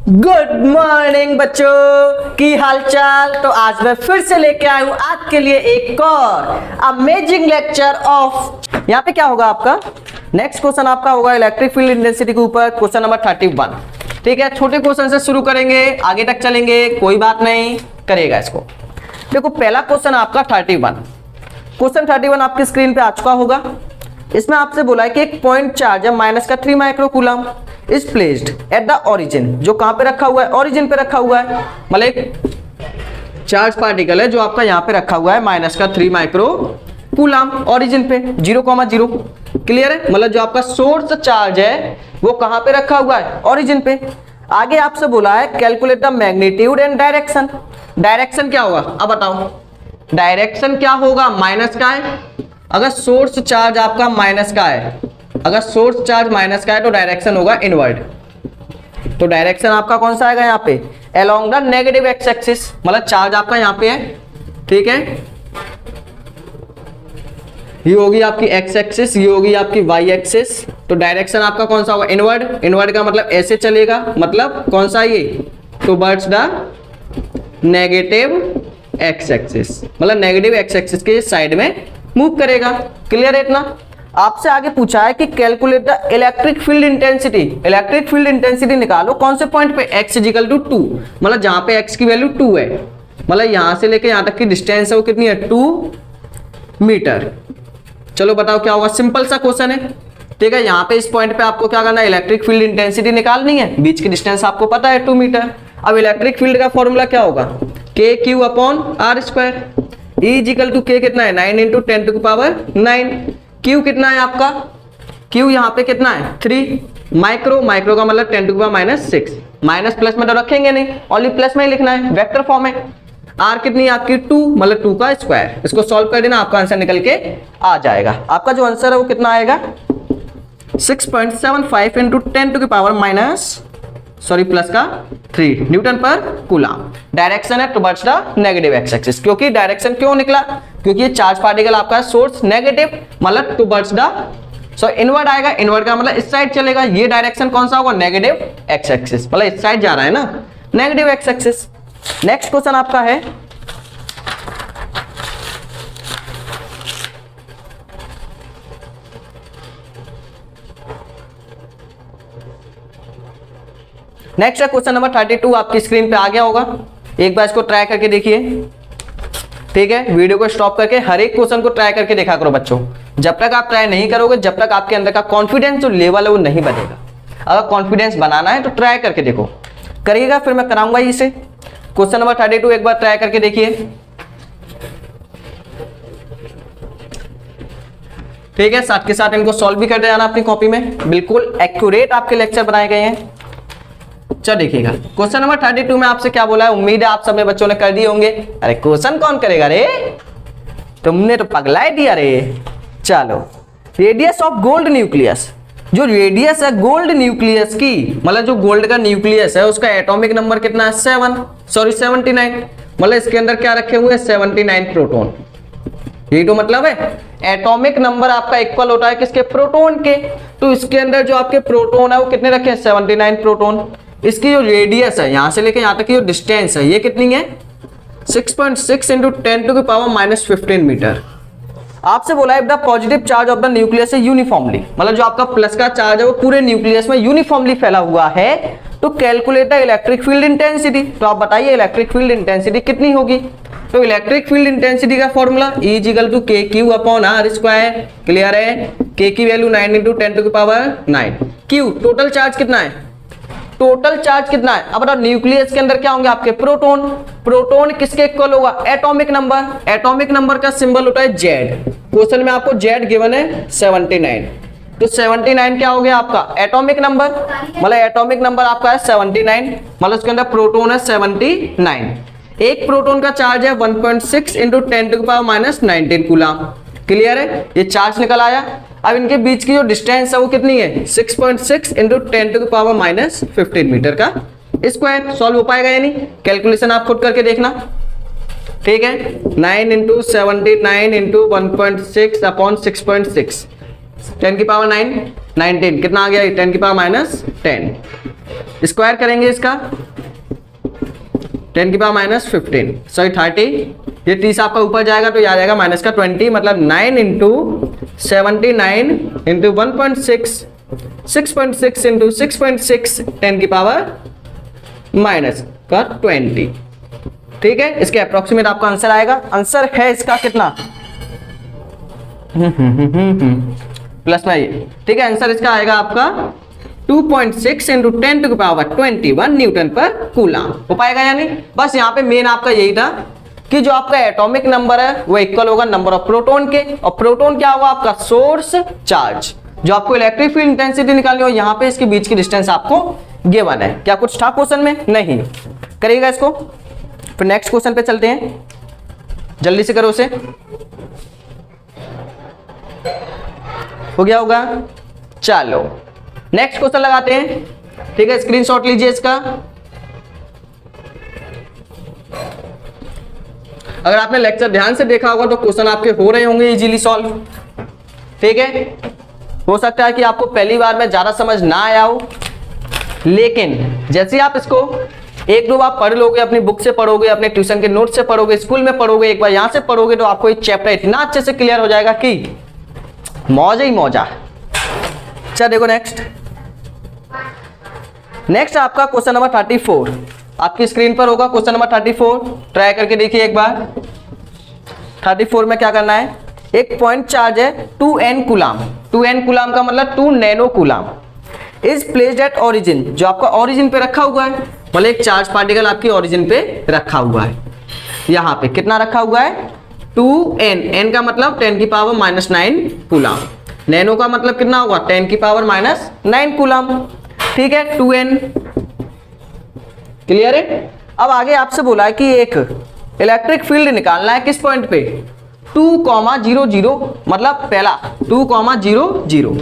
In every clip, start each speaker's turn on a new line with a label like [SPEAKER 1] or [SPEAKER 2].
[SPEAKER 1] Good morning बच्चों, की हालचाल। तो आज मैं फिर से लेके आया हूं आपके लिए एक और अमेजिंग लेक्चर ऑफ। यहाँ पे क्या होगा आपका नेक्स्ट क्वेश्चन आपका होगा इलेक्ट्रिक फील्ड इंटेंसिटी के ऊपर, क्वेश्चन नंबर 31। ठीक है, छोटे क्वेश्चन से शुरू करेंगे, आगे तक चलेंगे, कोई बात नहीं, करेगा इसको। देखो पहला क्वेश्चन आपका 31, क्वेश्चन 31 आपकी स्क्रीन पे आ चुका होगा। इसमें आपसे बोला है कि एक पॉइंट चार्ज है माइनस का 3 microcoulomb is placed at the origin, जो कहां पे रखा हुआ है, ओरिजिन पे रखा हुआ है। मतलब एक चार्ज पार्टिकल है जो आपका यहां पे रखा हुआ है माइनस का 3 माइक्रोकूलम ओरिजिन पे 0,0। क्लियर है, मतलब जो आपका सोर्स चार्ज है वो कहां पे रखा हुआ है, ओरिजिन पे। आगे आपसे बोला है calculate the magnitude and direction. Direction क्या होगा अब बताओ, डायरेक्शन क्या होगा, माइनस का है। अगर सोर्स चार्ज आपका माइनस का है, अगर सोर्स चार्ज माइनस का है तो डायरेक्शन होगा इनवर्ड। तो डायरेक्शन आपका कौन सा आएगा यहाँ पे, along the negative X axis. मतलब चार्ज आपका यहाँ पे है, ठीक है, ये होगी आपकी एक्स एक्सिस, ये होगी आपकी वाई एक्सिस। तो डायरेक्शन आपका कौन सा होगा, इनवर्ड। इनवर्ड का मतलब ऐसे चलेगा, मतलब कौन सा ये, towards the negative X axis, मतलब नेगेटिव एक्स एक्सिस के साइड में मूव करेगा। क्लियर है इतना। आपसे आगे पूछा है कि calculate the electric field intensity. Electric field intensity निकालो कौन से पॉइंट पे, x इक्वल टू 2, मतलब जहां पे x की वैल्यू 2 है, मतलब यहां से लेके यहां तक की डिस्टेंस है वो कितनी है, 2 मीटर। चलो बताओ क्या होगा, सिंपल सा क्वेश्चन है। ठीक है, यहाँ पे इस पॉइंट पे आपको क्या करना है, इलेक्ट्रिक फील्ड इंटेंसिटी निकालनी है। बीच की डिस्टेंस आपको पता है 2 मीटर। अब इलेक्ट्रिक फील्ड का फॉर्मूला क्या होगा, K Q upon R square. E equal to K कितना है, 9 इंटू 10 टू पावर 9। क्यू कितना है आपका, क्यू यहाँ पे कितना है 3 माइक्रो, माइक्रो का मतलब 10 to power minus 6। Minus plus में तो रखेंगे नहीं, ओनली प्लस में ही लिखना है, वेक्टर फॉर्म है। आर कितनी है आपकी 2, मतलब 2 का स्क्वायर। इसको सॉल्व कर देना, आपका आंसर निकल के आ जाएगा। आपका जो आंसर है वो कितना आएगा, 6.75 into 10 to power minus plus का 3 न्यूटन पर कूलम। डायरेक्शन है towards the negative X axis. क्योंकि डायरेक्शन क्यों निकला, क्योंकि ये चार्ज पार्टिकल आपका सोर्स नेगेटिव, मतलब टुवर्ड्स द इनवर्ड आएगा। इनवर्ड का मतलब इस साइड चलेगा। ये डायरेक्शन कौन सा होगा, नेगेटिव एक्स एक्सिस, मतलब इस साइड जा रहा है ना, negative X axis. Next question आपका है नेक्स्ट क्वेश्चन नंबर 32 आपकी स्क्रीन पे आ गया होगा। एक बार इसको ट्राई करके देखिए। ठीक है, वीडियो को स्टॉप करके हर एक क्वेश्चन को ट्राई करके देखा करो बच्चों। जब तक आप ट्राई नहीं करोगे, जब तक आपके अंदर का कॉन्फिडेंस जो लेवल है वो नहीं बनेगा। अगर कॉन्फिडेंस बनाना है तो ट्राई करके देखो, करिएगा फिर मैं कराऊंगा इसे। क्वेश्चन नंबर 32 एक बार ट्राई करके देखिए। ठीक है, साथ के साथ इनको सॉल्व भी कर जाना अपनी कॉपी में। बिल्कुल एक्यूरेट आपके लेक्चर बनाए गए हैं। चलो देखिएगा, क्वेश्चन नंबर 32 में आपसे क्या बोला है, उम्मीद है आप सब बच्चों ने कर दिए होंगे। अरे क्वेश्चन कौन करेगा रे, तुमने तो पगला दिया रे। चलो, रेडियस ऑफ गोल्ड न्यूक्लियस। जो रेडियस है गोल्ड न्यूक्लियस की, मतलब जो गोल्ड का न्यूक्लियस है उसका एटॉमिक नंबर कितना है, 79। मतलब इसके अंदर क्या रखे हुए हैं, 79 प्रोटॉन। ये तो मतलब है एटॉमिक नंबर आपका इक्वल होता है किसके, प्रोटॉन के। तो इसके अंदर जो आपके प्रोटॉन है वो कितने रखे हैं, 79 प्रोटॉन। इसकी जो रेडियस है यहां से लेके यहां तक की जो डिस्टेंस है ये कितनी है, 6.6 into 10 to power minus 15 metre. आपसे बोला है the positive charge of the nucleus है यूनिफॉर्मली, मतलब जो आपका प्लस का चार्ज है वो पूरे न्यूक्लियस में यूनिफॉर्मली फैला हुआ है। तो calculate the electric field intensity. तो आप बताइए इलेक्ट्रिक फील्ड इंटेंसिटी कितनी होगी। तो इलेक्ट्रिक फील्ड इंटेंसिटी का formula E equal to K Q upon R square. Clear है, के की value 9 into 10 to power 9। Q total charge कितना है, टोटल चार्ज कितना है। अब बताओ न्यूक्लियस के अंदर क्या होंगे आपके, प्रोटॉन। प्रोटॉन किसके इक्वल होगा, एटॉमिक नंबर। एटॉमिक नंबर का सिंबल होता है Z। क्वेश्चन में आपको Z गिवन है 79। तो 79 क्या हो गया आपका एटॉमिक नंबर, मतलब एटॉमिक नंबर आपका है 79, मतलब उसके अंदर प्रोटॉन है 79। एक प्रोटॉन का चार्ज है 1.6 into 10 to power minus 19 coulomb. Clear है, ये चार्ज निकल आया। अब इनके बीच की जो डिस्टेंस है वो कितनी है, 6.6 into 10 to power minus 15 metre का स्क्वायर। सॉल्व हो पाएगा या नहीं, कैलकुलेशन आप खुद करके देखना। ठीक है, 9 इंटू 79 इंटू 1.6 अपॉन 6.6, 10 की पावर 9, 19 कितना आ गया, 10 की पावर माइनस 10। स्क्वायर करेंगे इसका 10 की पावर माइनस 15 सॉरी 30, ये 30 आपका ऊपर जाएगा तो ये आ जाएगा माइनस का 20, मतलब 9 इंटू 79 इंटू 1.6 6.6 इंटू 6.6 10 की पावर माइनस का 20। ठीक है, इसके अप्रोक्सीमेट आपका आंसर आएगा। आंसर है इसका कितना प्लस में ये। ठीक है, आंसर इसका आएगा आपका 2.6 इंटू 10 टू पावर 21 न्यूटन पर कूलम। हो पाएगा या नहीं? बस यहाँ पे मेन आपका यही था कि जो आपका एटॉमिक नंबर है वो इक्वल होगा नंबर ऑफ प्रोटॉन के, और प्रोटॉन क्या होगा आपका सोर्स चार्ज। जो आपको इलेक्ट्रिक फील्ड इंटेंसिटी निकालनी हो, यहाँ पे इसके बीच की डिस्टेंस आपको गिवन है। क्या कुछ था क्वेश्चन में? नहीं। करिएगा इसको, फिर नेक्स्ट क्वेश्चन पे चलते हैं, जल्दी से करो उसे। हो गया होगा? चलो नेक्स्ट क्वेश्चन लगाते हैं। ठीक है, स्क्रीनशॉट लीजिए इसका। अगर आपने लेक्चर ध्यान से देखा होगा तो क्वेश्चन आपके हो रहे होंगे इजीली सॉल्व। ठीक है, हो सकता है कि आपको पहली बार में ज्यादा समझ ना आया हो, लेकिन जैसे आप इसको एक दो बार पढ़ लोगे, अपनी बुक से पढ़ोगे, अपने ट्यूशन के नोट से पढ़ोगे, स्कूल में पढ़ोगे, एक बार यहां से पढ़ोगे, तो आपको ये चैप्टर इतना अच्छे से क्लियर हो जाएगा कि मौज ही मौजा। चल देखो नेक्स्ट आपका क्वेश्चन नंबर 34 आपकी स्क्रीन पर होगा। क्वेश्चन नंबर 34 ट्राई करके देखिए एक बार। 34 में क्या करना है, एक पॉइंट चार्ज है 2n कूलम। 2n कूलम का मतलब 2 nano coulomb is placed at origin, जो आपका ओरिजिन पे रखा हुआ है। मतलब एक चार्ज पार्टिकल आपकी ओरिजिन पे रखा हुआ है। यहाँ पे कितना रखा हुआ है? 2n, n का मतलब 10 की पावर माइनस 9 कूलम, नैनो का मतलब कितना होगा 10 की पावर माइनस 9 कूलम। ठीक है, 2n क्लियर है। अब आगे आपसे बोला है कि एक इलेक्ट्रिक फील्ड निकालना है, किस पॉइंट पे? 2,0,0 मतलब पहला 2,0,0।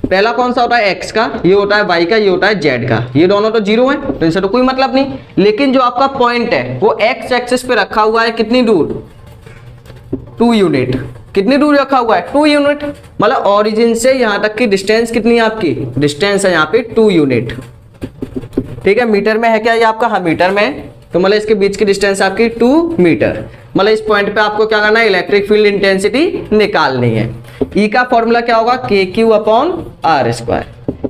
[SPEAKER 1] पहला कौन सा होता है? x का, ये होता है y का, ये होता है z का। ये दोनों तो जीरो हैं तो इनसे तो कोई मतलब नहीं, लेकिन जो आपका पॉइंट है वो x एक्सिस पे रखा हुआ है। कितनी दूर? 2 यूनिट। कितनी दूर रखा हुआ है? 2 यूनिट। मतलब ओरिजिन से यहां तक की डिस्टेंस कितनी है आपकी? डिस्टेंस है यहाँ पे 2 यूनिट। ठीक है, मीटर में है क्या ये आपका? हाँ मीटर में। तो मतलब इसके बीच की डिस्टेंस आपकी 2 मीटर। मतलब इस पॉइंट पे आपको क्या करना है? इलेक्ट्रिक फील्ड इंटेंसिटी निकालनी है। ई का फॉर्मूला क्या होगा? KQ upon R square.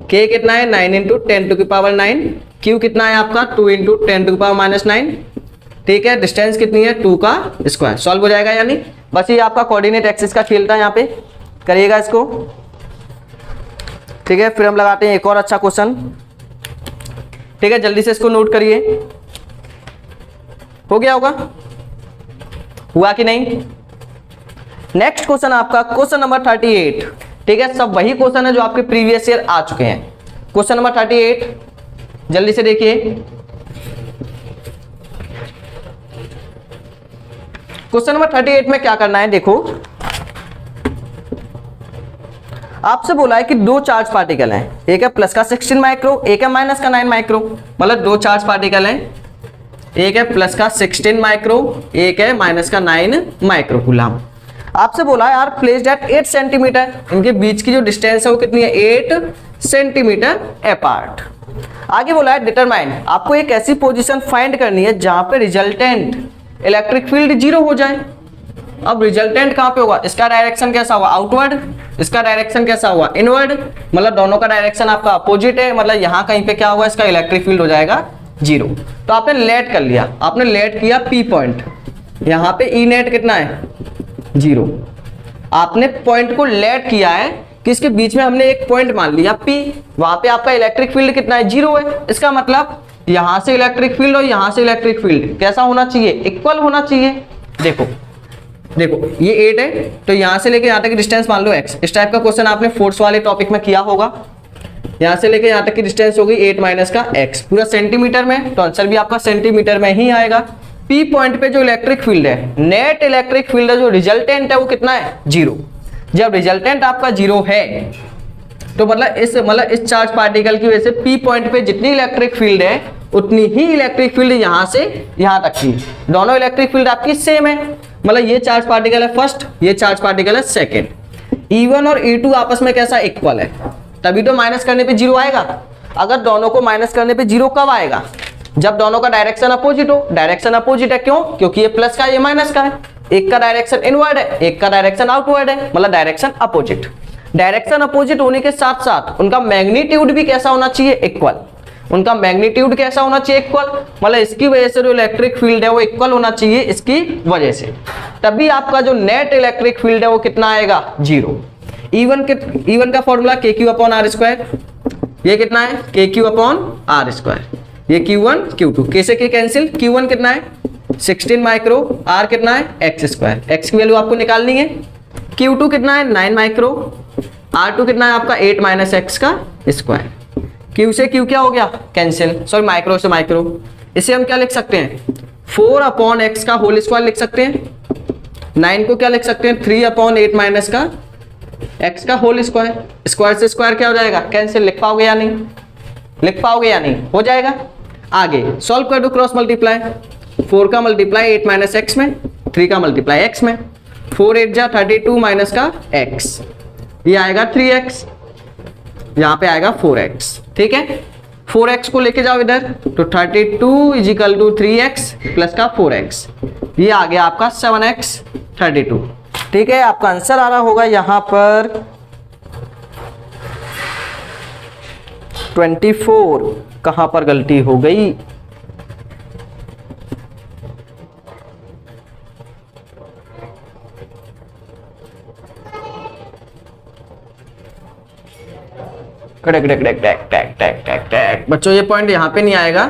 [SPEAKER 1] K कितना है? 9 इंटू 10 टू की पावर 9। Q कितना है आपका? 2 इंटू 10 टू की पावर माइनस 9। ठीक है, डिस्टेंस कितनी है? 2 का स्क्वायर। सॉल्व हो जाएगा यानी। बस ये आपका कोऑर्डिनेट एक्सिस का खेल था, यहाँ पे करिएगा इसको। ठीक है, फिर हम लगाते हैं एक और अच्छा क्वेश्चन। ठीक है, जल्दी से इसको नोट करिए। हो गया होगा? हुआ कि नहीं? नेक्स्ट क्वेश्चन आपका क्वेश्चन नंबर 38। ठीक है, सब वही क्वेश्चन है जो आपके प्रीवियस ईयर आ चुके हैं। क्वेश्चन नंबर 38 जल्दी से देखिए। क्वेश्चन नंबर 38 में क्या करना है, देखो आपसे बोला है कि दो चार्ज पार्टिकल हैं, एक है प्लस का 16 माइक्रो, एक है माइनस का 9 माइक्रो। मतलब दो चार्ज पार्टिकल हैं, एक है प्लस का 16 माइक्रो, एक है माइनस का 9 माइक्रो कूलम। आपसे बोला है यार प्लेस्ड एट 8 सेंटीमीटर, इनके बीच की जो डिस्टेंस है वो कितनी है? 8 सेंटीमीटर अपार्ट। आगे बोला है डिटरमाइन, आपको एक ऐसी पोजीशन फाइंड करनी है जहां पे रिजल्टेंट इलेक्ट्रिक फील्ड 0 हो जाए। अब रिजल्टेंट कहां पे होगा? इसका डायरेक्शन कैसा होगा? आउटवर्ड। इसका डायरेक्शन कैसा होगा? इनवर्ड। मतलब दोनों का डायरेक्शन आपका अपोजिट है। मतलब यहां कहीं पे क्या होगा? इसका इलेक्ट्रिक फील्ड हो जाएगा 0। तो आपने लेट कर लिया, आपने लेट किया P पॉइंट, यहां पे E नेट कितना है? 0। आपने पॉइंट को लेट किया है कि इसके बीच में हमने एक पॉइंट मान लिया P, वहां पे आपका इलेक्ट्रिक फील्ड कितना है? 0 है। इसका मतलब यहां से इलेक्ट्रिक फील्ड और यहां से इलेक्ट्रिक फील्ड कैसा होना चाहिए? इक्वल होना चाहिए। देखो ये 8 है तो यहां से लेके यहां तक की डिस्टेंस मान लो x। इस टाइप का क्वेश्चन आपने फोर्स वाले टॉपिक में किया होगा। यहां से लेके यहां तक की डिस्टेंस होगी 8 माइनस का x, पूरा सेंटीमीटर में, तो आंसर भी आपका सेंटीमीटर में ही आएगा। P पॉइंट पे जो इलेक्ट्रिक फील्ड है, नेट इलेक्ट्रिक फील्ड है, जो रिजल्टेंट है वो कितना है? 0। जब रिजल्टेंट आपका 0 है तो मतलब इस चार्ज पार्टिकल की वजह से P पॉइंट पे जितनी इलेक्ट्रिक फील्ड है उतनी ही इलेक्ट्रिक फील्ड यहां से यहां तक की, दोनों इलेक्ट्रिक फील्ड आपकी सेम है। मतलब ये चार्ज पार्टिकल है फर्स्ट, ये चार्ज पार्टिकल है सेकंड। E1 और E2 आपस में कैसा? इक्वल है, तभी तो माइनस करने पे 0 आएगा। अगर दोनों को माइनस करने पे जीरो कब आएगा? जब दोनों का डायरेक्शन अपोजिट हो। डायरेक्शन अपोजिट है क्यों? क्योंकि ये प्लस का ये माइनस का है, एक का डायरेक्शन इनवर्ड है, एक का डायरेक्शन आउटवर्ड है, मतलब डायरेक्शन अपोजिट। डायरेक्शन अपोजिट होने के साथ साथ उनका मैग्नीट्यूड भी कैसा होना चाहिए? इक्वल। उनका मैग्नीट्यूड कैसा होना चाहिए? इक्वल, मतलब इसकी वजह से जो इलेक्ट्रिक फील्ड है वो इक्वल होना चाहिए इसकी वजह से, तभी आपका जो नेट इलेक्ट्रिक फील्ड है वो कितना आएगा? जीरो। E1 का फॉर्मूला KQ/R², ये कितना है? KQ/R²। ये Q1 Q2 कैसे के कैंसिल, Q1 कितना है? 16 माइक्रो, R कितना है? x², x की वैल्यू आपको निकालनी है। Q2 कितना है? 9 माइक्रो, R2 कितना है आपका? 8 माइनस x का स्क्वायर। Q से Q क्या हो गया? कैंसिल, सॉरी माइक्रो से माइक्रो। इसे हम क्या लिख सकते हैं? 4/x का होल स्क्वायर लिख सकते हैं। 9 को क्या लिख सकते हैं? 3/8 माइनस का x का होल स्क्वायर। स्क्वायर से स्क्वायर क्या हो जाएगा? कैंसिल। लिख पाओगे या नहीं? लिख पाओगे या नहीं? हो जाएगा। आगे सॉल्व कर दो, क्रॉस मल्टीप्लाई। 4 का मल्टीप्लाई 8 माइनस एक्स में, 3 का मल्टीप्लाई x में। 4 8 जा 32 माइनस का x, ये आएगा 3x, यहां पे आएगा 4x। ठीक है, 4x को लेके जाओ इधर, तो 32 is equal to 3x plus का 4x, ये आ गया आपका 7x 32। ठीक है, आपका आंसर आ रहा होगा यहां पर 24। कहां पर गलती हो गई? बच्चों ये पॉइंट यहां पे नहीं आएगा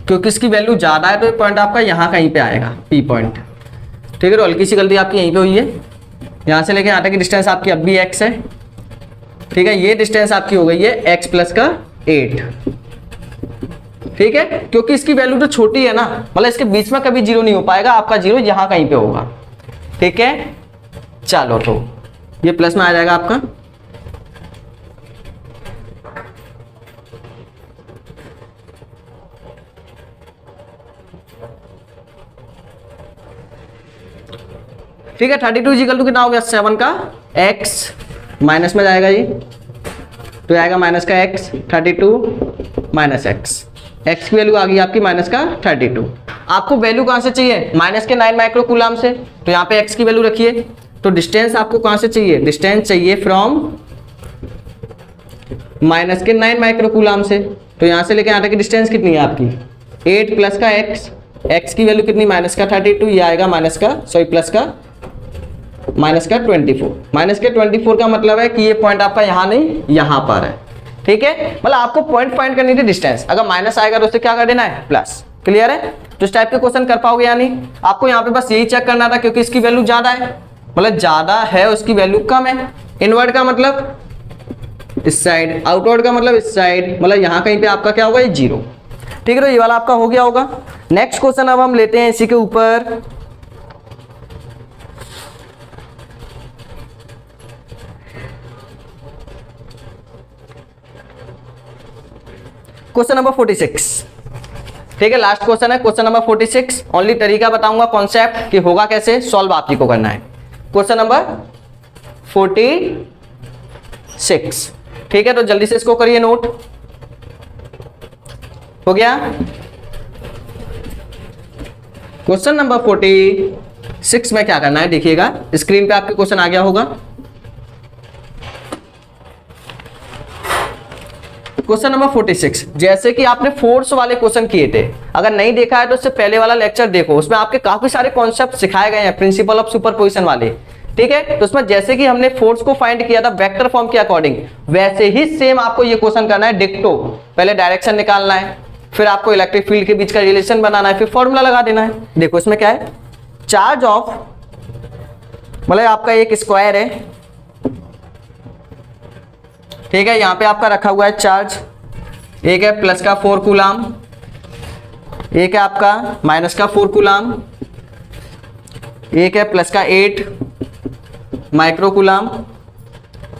[SPEAKER 1] क्योंकि इसकी वैल्यू ज्यादा है, तो ये पॉइंट आपका यहां कहीं पे आएगा, पी पॉइंट। ठीक है, तो हल्की सी गलती आपकी यहीं पे हुई है। यहां से लेके यहां तक की डिस्टेंस आपकी अब भी x है। ठीक है, ये डिस्टेंस आपकी हो गई है x प्लस का 8। ठीक है, क्योंकि इसकी वैल्यू तो छोटी है ना, मतलब इसके बीच में कभी जीरो नहीं हो पाएगा, आपका जीरो यहां कहीं पे होगा। ठीक है, चलो तो ये प्लस में आ जाएगा आपका। ठीक है, 32 इक्वल टू कितना हो गया? 7 का x, माइनस में जाएगा ये, तो आएगा माइनस का x, 32 माइनस x की वैल्यू आ गई आपकी माइनस का 32। आपको वैल्यू कहां से चाहिए? माइनस के 9 माइक्रो कूलम से, तो यहाँ पे x की वैल्यू रखिए। तो डिस्टेंस आपको कहां से चाहिए? डिस्टेंस चाहिए फ्रॉम माइनस के 9 माइक्रो कूलम से, तो यहां से लेके यहाँ तक की डिस्टेंस कितनी है आपकी? 8 प्लस का x की वैल्यू कितनी? माइनस का 32, ये आएगा माइनस का, सॉरी प्लस का माइनस का 24। माइनस के 24 का मतलब है कि ये पॉइंट आपका यहां नहीं यहां पर है। ठीक है, मतलब आपको पॉइंट फाइंड करनी थी डिस्टेंस, अगर माइनस आएगा तो उससे क्या कर देना है? प्लस। क्लियर है? तो इस टाइप के क्वेश्चन कर पाओगे या नहीं? आपको यहाँ पे बस यही चेक करना था, क्योंकि इसकी वैल्यू ज्यादा है, मतलब ज्यादा है उसकी वैल्यू कम है। इनवर्ड का मतलब इस साइड, आउटवर्ड का मतलब इस साइड, मतलब यहाँ कहीं पे आपका क्या होगा? ये जीरो। ठीक है, तो ये वाला आपका हो गया होगा। नेक्स्ट क्वेश्चन अब हम लेते हैं इसी के ऊपर। Question number 46। ठीक है, लास्ट क्वेश्चन है, क्वेश्चन नंबर 46। ओनली तरीका बताऊंगा, कॉन्सेप्ट कि होगा कैसे, सॉल्व आप ही को करना है। Question number 46। ठीक है, तो जल्दी से इसको करिए नोट। हो गया? क्वेश्चन नंबर 46 में क्या करना है देखिएगा, स्क्रीन पे आपके क्वेश्चन आ गया होगा। क्वेश्चन नंबर 46, जैसे कि आपने फोर्स वाले क्वेश्चन किए थे, अगर नहीं देखा है तो उससे पहले वाला लेक्चर देखो, उसमें आपके काफी सारे कॉन्सेप्ट सिखाए गए हैं, प्रिंसिपल ऑफ सुपरपोजिशन वाले। ठीक है, तो उसमें जैसे कि हमने फोर्स को फाइंड किया था वेक्टर फॉर्म के अकॉर्डिंग, वैसे ही सेम आपको ये क्वेश्चन करना है डिक्टो। पहले डायरेक्शन निकालना है, फिर आपको इलेक्ट्रिक फील्ड के बीच का रिलेशन बनाना है, फिर फॉर्मूला लगा देना है। देखो इसमें क्या है, चार्ज ऑफ, मतलब आपका एक स्क्वायर है। ठीक है, यहां पे आपका रखा हुआ है चार्ज, एक है प्लस का 4 कूलम, एक है आपका माइनस का 4 कूलम, एक है प्लस का 8 माइक्रो कूलम,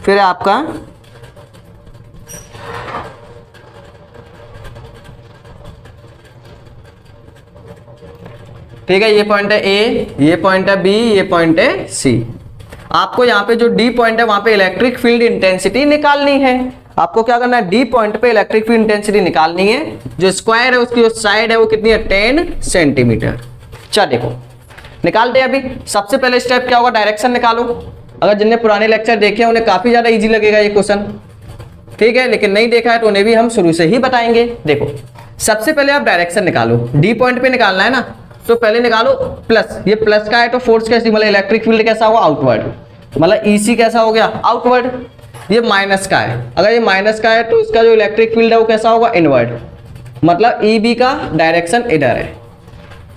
[SPEAKER 1] फिर है आपका ठीक है, ये पॉइंट है ए, ये पॉइंट है बी, ये पॉइंट है सी। आपको यहाँ पे जो डी पॉइंट है वहां पे इलेक्ट्रिक फील्ड इंटेंसिटी निकालनी है। आपको क्या करना है, डी पॉइंट पे इलेक्ट्रिक फील्ड इंटेंसिटी निकालनी है। जो स्क्वायर है उसकी जो साइड है वो कितनी है, 10 सेंटीमीटर। चल देखो निकालते हैं। अभी सबसे पहले स्टेप क्या होगा, डायरेक्शन निकालो। अगर जिनने पुराने लेक्चर देखे हैं उन्हें काफी ज्यादा इजी लगेगा ये क्वेश्चन, ठीक है, लेकिन नहीं देखा है तो उन्हें भी हम शुरू से ही बताएंगे। देखो सबसे पहले आप डायरेक्शन निकालो, डी पॉइंट पे निकालना है ना, तो पहले निकालो प्लस। ये प्लस का है तो फोर्स कैसी, मतलब इलेक्ट्रिक फील्ड कैसा होगा, आउटवर्ड, मतलब ईसी कैसा हो गया, आउटवर्ड। ये माइनस का है, अगर ये माइनस का है तो इसका जो इलेक्ट्रिक फील्ड है वो कैसा होगा, इनवर्ड, मतलब ईबी का डायरेक्शन इधर है।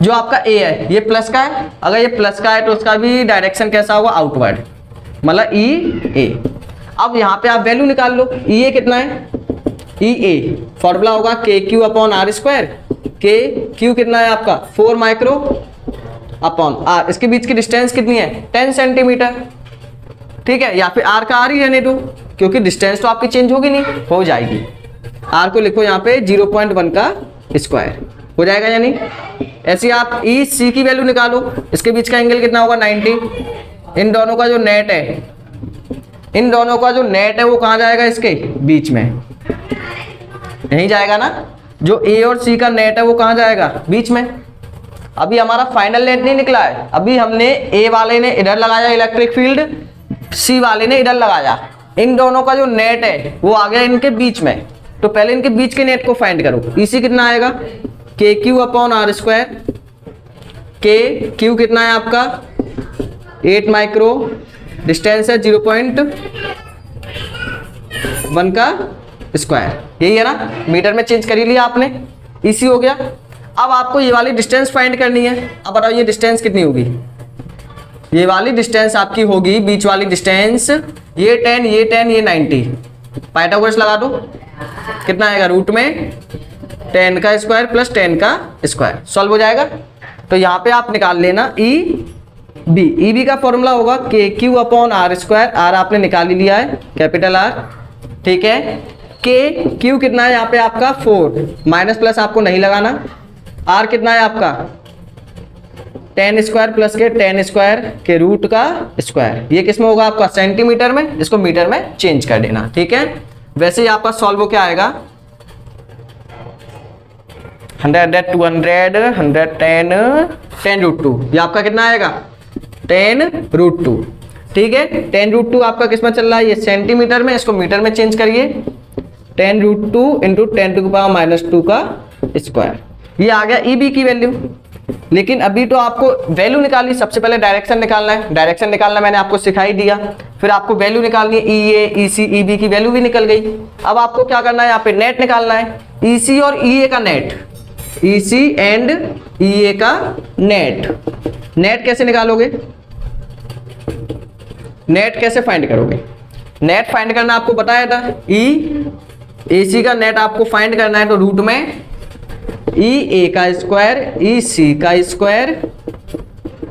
[SPEAKER 1] जो आपका ए है ये प्लस का है, अगर ये प्लस का है तो उसका भी डायरेक्शन कैसा होगा, आउटवर्ड, मतलब ई ए। अब यहाँ पे आप वैल्यू निकाल लो, ई ए कितना है, ई ए फॉर्मूला होगा K Q upon R square. के क्यू कितना है आपका 4 माइक्रो अपॉन आर, इसके बीच की डिस्टेंस कितनी है 10 सेंटीमीटर, ठीक है, या फिर आर का आर ही रहने दो क्योंकि डिस्टेंस तो आपकी चेंज होगी नहीं, हो जाएगी। आर को लिखो यहाँ पे 0.1 का स्क्वायर हो जाएगा, यानी ऐसे आप ई सी की वैल्यू निकालो। इसके बीच का एंगल कितना होगा 90। इन दोनों का जो नेट है, इन दोनों का जो नेट है वो कहाँ जाएगा, इसके बीच में यहीं जाएगा ना। जो ए और सी का नेट है वो कहाँ जाएगा, बीच में। अभी हमारा फाइनल नेट नहीं निकला है, अभी हमने ए वाले ने इधर लगाया इलेक्ट्रिक फील्ड, सी वाले ने इधर लगाया। इन दोनों का जो नेट है वो आ गया इनके बीच में, तो पहले इनके बीच के नेट को फाइंड करो। इसी कितना आएगा, के क्यू अपॉन आर स्क्वायर। के क्यू कितना है आपका 8 माइक्रो, डिस्टेंस है 0.1 का स्क्वायर, यही है ना, मीटर में चेंज कर ही लिया आपने, इसी हो गया। अब आपको ये वाली डिस्टेंस फाइंड करनी है। अब बताओ ये डिस्टेंस कितनी होगी, ये वाली डिस्टेंस आपकी होगी, बीच वाली डिस्टेंस, ये 10 ये 10 ये 90, पाइथागोरस लगा दो, कितना आएगा रूट में 10 का स्क्वायर प्लस 10 का स्क्वायर, सॉल्व हो जाएगा। तो यहाँ पे आप निकाल लेना ई बी। ई बी का फॉर्मूला होगा K Q upon R square, R आपने निकाल ही लिया है कैपिटल आर, ठीक है। के क्यू कितना है यहाँ पे आपका 4, माइनस प्लस आपको नहीं लगाना। आर कितना है आपका 10 स्क्वायर प्लस के 10 स्क्वायर के रूट का स्क्वायर, ये किस में होगा आपका सेंटीमीटर में, इसको मीटर में चेंज कर देना, ठीक है। वैसे ही आपका सॉल्व हो क्या आएगा 100 200 110 10√2, ये आपका कितना आएगा 10√2, ठीक है। 10√2 आपका किस में चल रहा है, ये सेंटीमीटर में, इसको मीटर में चेंज करिए। 10√2 इंटू 10⁻⁻2 का स्क्वायर, ये आ गया ई बी की वैल्यू। लेकिन अभी तो आपको वैल्यू निकालनी, सबसे पहले डायरेक्शन निकालना है। डायरेक्शन निकालना मैंने आपको सिखाई दिया, फिर आपको वैल्यू निकालनी है, ई ए ई सी ई बी की वैल्यू भी निकल गई। अब आपको क्या करना है, यहाँ पे नेट निकालना है, ई सी और ई ए का नेट, ई सी एंड ई ए का नेट। नेट कैसे निकालोगे, नेट कैसे फाइंड करोगे, नेट फाइंड करना आपको बताया था। ई ए सी का नेट आपको फाइंड करना है, तो रूट में ई ए का स्क्वायर ई सी का स्क्वायर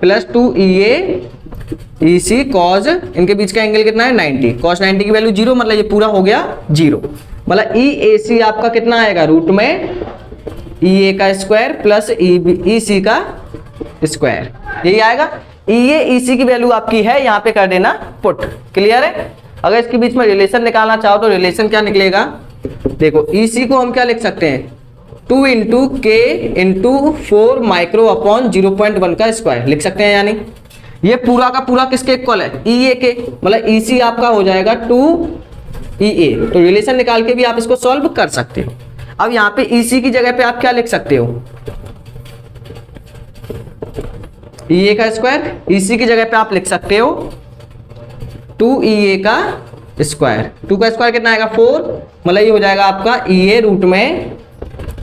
[SPEAKER 1] प्लस 2 ई ए ई सी कॉज, इनके बीच का एंगल कितना है 90, कॉस 90 की वैल्यू 0, मतलब ये पूरा हो गया 0, मतलब ई ए सी आपका कितना आएगा रूट में ई ए का स्क्वायर प्लस ई सी का स्क्वायर, यही आएगा। ई ए ई सी की वैल्यू आपकी है, यहाँ पे कर देना पुट, क्लियर है। अगर इसके बीच में रिलेशन निकालना चाहो तो रिलेशन क्या निकलेगा, देखो ई सी को हम क्या लिख सकते हैं 2 इंटू के इंटू 4 माइक्रो अपॉन 0.1 का स्क्वायर लिख सकते हैं, यानी ये पूरा का पूरा किसके इक्वल है, ई ए के, मतलब ई सी आपका हो जाएगा 2 ई ए। तो रिलेशन निकाल के भी आप इसको सॉल्व कर सकते हो। अब यहाँ पे ई सी की जगह पे आप क्या लिख सकते हो, ई ए का स्क्वायर, ई सी की जगह पे आप लिख सकते हो 2 ई ए का स्क्वायर। 2 का स्क्वायर कितना आएगा 4, मतलब ये हो जाएगा आपका ई ए रूट में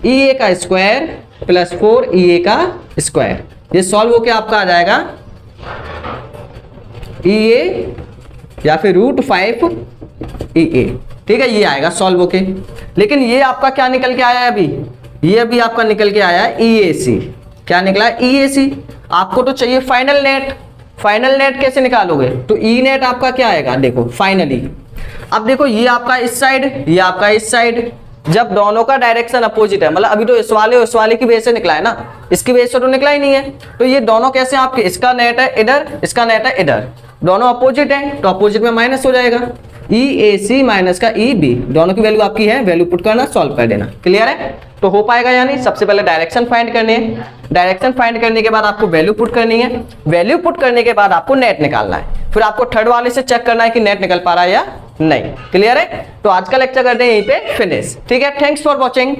[SPEAKER 1] ई ए का स्क्वायर प्लस 4 ई ए का स्क्वायर। ये सॉल्व होके आपका आ जाएगा ई ए या फिर √5 ई ए, ठीक है, ये आएगा सॉल्व होके। लेकिन ये आपका क्या निकल के आया है अभी, ये अभी आपका निकल के आया है ई ए सी। क्या निकला है ई ए सी। आपको तो चाहिए फाइनल नेट, फाइनल नेट कैसे निकालोगे, तो ई नेट आपका क्या आएगा, देखो फाइनली। अब देखो ये आपका इस साइड, ये आपका इस साइड, जब दोनों का डायरेक्शन अपोजिट है, मतलब अभी तो इस वाले की वजह से निकला है ना, इसकी वजह से तो निकला ही नहीं है। तो ये दोनों कैसे आपके, इसका नेट है इधर, इसका नेट है इधर, दोनों अपोजिट है, तो अपोजिट में माइनस हो जाएगा। ई ए सी माइनस का ई बी, दोनों की वैल्यू आपकी है, वैल्यू पुट करना, सॉल्व कर देना। क्लियर है? तो हो पाएगा या नहीं? सबसे पहले डायरेक्शन फाइंड करनी है, डायरेक्शन फाइंड करने के बाद आपको वैल्यू पुट करनी है, वैल्यू पुट करने के बाद आपको नेट निकालना है, फिर आपको थर्ड वाले से चेक करना है कि नेट निकल पा रहा है या नहीं। क्लियर है? तो आज का लेक्चर करते हैं यहीं पे फिनिश। ठीक है, थैंक्स फॉर वॉचिंग।